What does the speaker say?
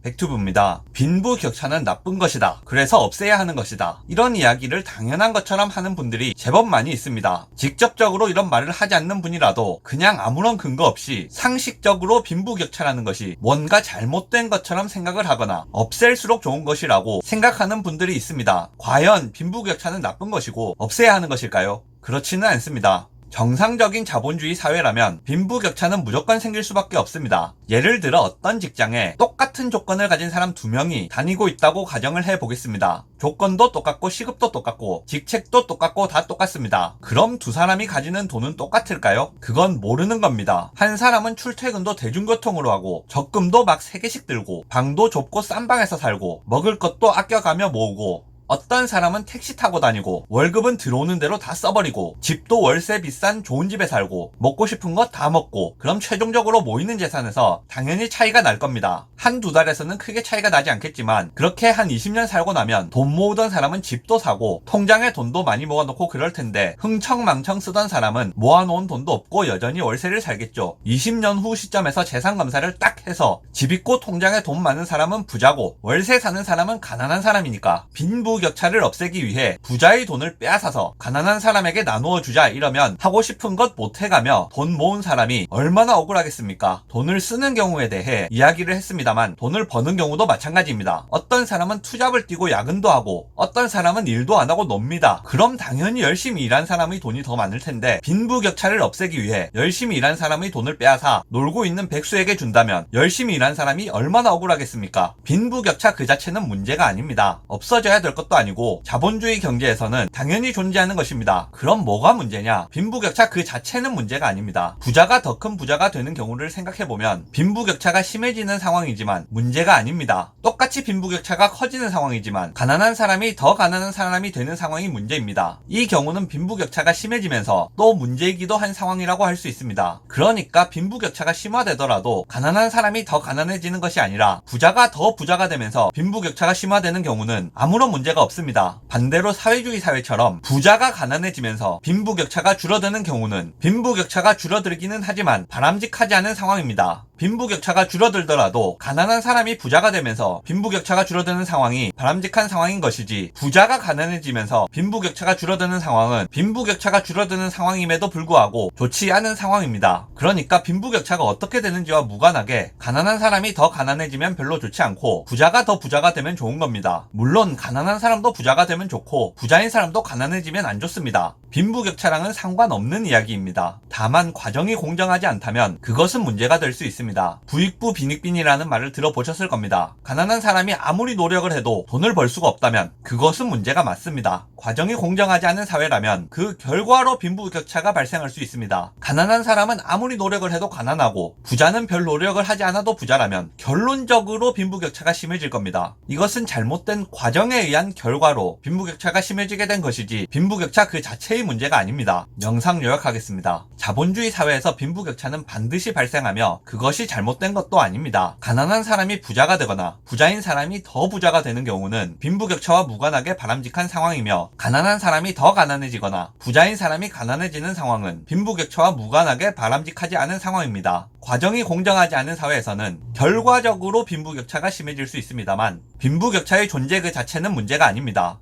백투브입니다. 빈부격차는 나쁜 것이다. 그래서 없애야 하는 것이다. 이런 이야기를 당연한 것처럼 하는 분들이 제법 많이 있습니다. 직접적으로 이런 말을 하지 않는 분이라도 그냥 아무런 근거 없이 상식적으로 빈부격차라는 것이 뭔가 잘못된 것처럼 생각을 하거나 없앨수록 좋은 것이라고 생각하는 분들이 있습니다. 과연 빈부격차는 나쁜 것이고 없애야 하는 것일까요? 그렇지는 않습니다. 정상적인 자본주의 사회라면 빈부격차는 무조건 생길 수밖에 없습니다. 예를 들어 어떤 직장에 똑같은 조건을 가진 사람 2명이 다니고 있다고 가정을 해보겠습니다. 조건도 똑같고 시급도 똑같고 직책도 똑같고 다 똑같습니다. 그럼 두 사람이 가지는 돈은 똑같을까요? 그건 모르는 겁니다. 한 사람은 출퇴근도 대중교통으로 하고 적금도 막 3개씩 들고 방도 좁고 싼 방에서 살고 먹을 것도 아껴가며 모으고, 어떤 사람은 택시 타고 다니고 월급은 들어오는 대로 다 써버리고 집도 월세 비싼 좋은 집에 살고 먹고 싶은 거 다 먹고, 그럼 최종적으로 모이는 재산에서 당연히 차이가 날 겁니다. 한두 달에서는 크게 차이가 나지 않겠지만 그렇게 한 20년 살고 나면 돈 모으던 사람은 집도 사고 통장에 돈도 많이 모아놓고 그럴 텐데, 흥청망청 쓰던 사람은 모아놓은 돈도 없고 여전히 월세를 살겠죠. 20년 후 시점에서 재산검사를 딱 해서 집 있고 통장에 돈 많은 사람은 부자고 월세 사는 사람은 가난한 사람이니까 빈부격차를 없애기 위해 부자의 돈을 빼앗아서 가난한 사람에게 나누어 주자 이러면 하고 싶은 것 못해가며 돈 모은 사람이 얼마나 억울하겠습니까? 돈을 쓰는 경우에 대해 이야기를 했습니다만 돈을 버는 경우도 마찬가지입니다. 어떤 사람은 투잡을 뛰고 야근도 하고 어떤 사람은 일도 안 하고 놉니다. 그럼 당연히 열심히 일한 사람의 돈이 더 많을 텐데, 빈부격차를 없애기 위해 열심히 일한 사람의 돈을 빼앗아 놀고 있는 백수에게 준다면 열심히 일한 사람이 얼마나 억울하겠습니까? 빈부격차 그 자체는 문제가 아닙니다. 없어져야 될 것도 아니고 자본주의 경제에서는 당연히 존재하는 것입니다. 그럼 뭐가 문제냐? 빈부격차 그 자체는 문제가 아닙니다. 부자가 더 큰 부자가 되는 경우를 생각해보면 빈부격차가 심해지는 상황이지만 문제가 아닙니다. 똑같이 빈부격차가 커지는 상황이지만 가난한 사람이 더 가난한 사람이 되는 상황이 문제입니다. 이 경우는 빈부격차가 심해지면서 또 문제이기도 한 상황이라고 할 수 있습니다. 그러니까 빈부격차가 심화되더라도 가난한 사람이 더 가난해지는 것이 아니라 부자가 더 부자가 되면서 빈부격차가 심화되는 경우는 아무런 문제가 없습니다. 반대로 사회주의 사회처럼 부자가 가난해지면서 빈부격차가 줄어드는 경우는 빈부격차가 줄어들기는 하지만 바람직하지 않은 상황입니다. 빈부격차가 줄어들더라도 가난한 사람이 부자가 되면서 빈부격차가 줄어드는 상황이 바람직한 상황인 것이지, 부자가 가난해지면서 빈부격차가 줄어드는 상황은 빈부격차가 줄어드는 상황임에도 불구하고 좋지 않은 상황입니다. 그러니까 빈부격차가 어떻게 되는지와 무관하게 가난한 사람이 더 가난해지면 별로 좋지 않고 부자가 더 부자가 되면 좋은 겁니다. 물론 가난한 사람도 부자가 되면 좋고 부자인 사람도 가난해지면 안 좋습니다. 빈부격차랑은 상관없는 이야기입니다. 다만 과정이 공정하지 않다면 그것은 문제가 될 수 있습니다. 부익부 빈익빈이라는 말을 들어보셨을 겁니다. 가난한 사람이 아무리 노력을 해도 돈을 벌 수가 없다면 그것은 문제가 맞습니다. 과정이 공정하지 않은 사회라면 그 결과로 빈부격차가 발생할 수 있습니다. 가난한 사람은 아무리 노력을 해도 가난하고 부자는 별 노력을 하지 않아도 부자라면 결론적으로 빈부격차가 심해질 겁니다. 이것은 잘못된 과정에 의한 결과로 빈부격차가 심해지게 된 것이지 빈부격차 그 자체의 문제가 아닙니다. 영상 요약하겠습니다. 자본주의 사회에서 빈부격차는 반드시 발생하며 그것이 잘못된 것도 아닙니다. 가난한 사람이 부자가 되거나 부자인 사람이 더 부자가 되는 경우는 빈부격차와 무관하게 바람직한 상황이며, 가난한 사람이 더 가난해지거나 부자인 사람이 가난해지는 상황은 빈부격차와 무관하게 바람직하지 않은 상황입니다. 과정이 공정하지 않은 사회에서는 결과적으로 빈부격차가 심해질 수 있습니다만 빈부격차의 존재 그 자체는 문제가 아닙니다.